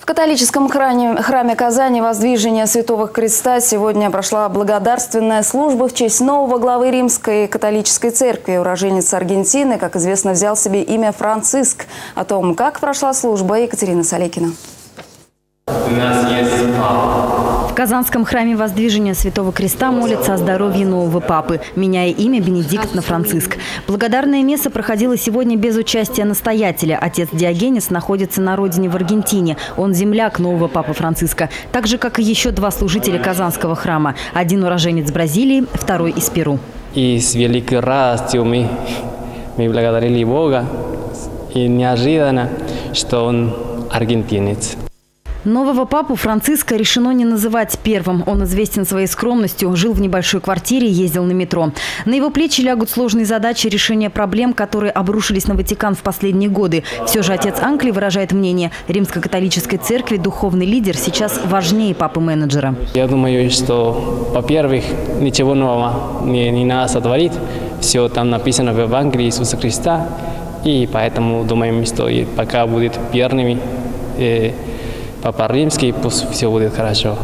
В католическом храме Казани Воздвижения Святого Креста сегодня прошла благодарственная служба в честь нового главы Римской католической церкви. Уроженец Аргентины, как известно, взял себе имя Франциск. О том, как прошла служба, Екатерина Салекина. У нас есть папа. В Казанском храме Воздвижения Святого Креста молятся о здоровье нового папы, меняя имя Бенедикт на Франциск. Благодарное месса проходило сегодня без участия настоятеля. Отец Диогенес находится на родине в Аргентине. Он земляк нового папы Франциска. Так же, как и еще два служителя Казанского храма. Один уроженец Бразилии, второй из Перу. И с великой радостью мы благодарили Бога. И неожиданно, что он аргентинец. Нового папу Франциска решено не называть первым. Он известен своей скромностью, жил в небольшой квартире, ездил на метро. На его плечи лягут сложные задачи решения проблем, которые обрушились на Ватикан в последние годы. Все же отец Анклий выражает мнение, Римско-католической церкви духовный лидер сейчас важнее папы-менеджера. Я думаю, что, во-первых, ничего нового не надо сотворить. Все там написано в Евангелии Иисуса Христа. И поэтому думаем, что пока будет верными Папа Римский, пусть все будет хорошо.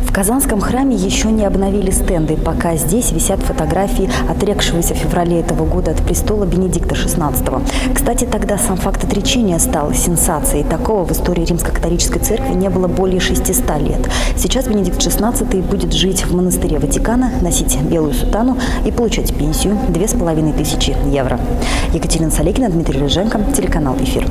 В Казанском храме еще не обновили стенды. Пока здесь висят фотографии отрекшегося в феврале этого года от престола Бенедикта XVI. Кстати, тогда сам факт отречения стал сенсацией. Такого в истории Римско-католической церкви не было более 600 лет. Сейчас Бенедикт XVI будет жить в монастыре Ватикана, носить белую сутану и получать пенсию 2500 евро. Екатерина Салекина, Дмитрий Рыженко, телеканал «Эфир».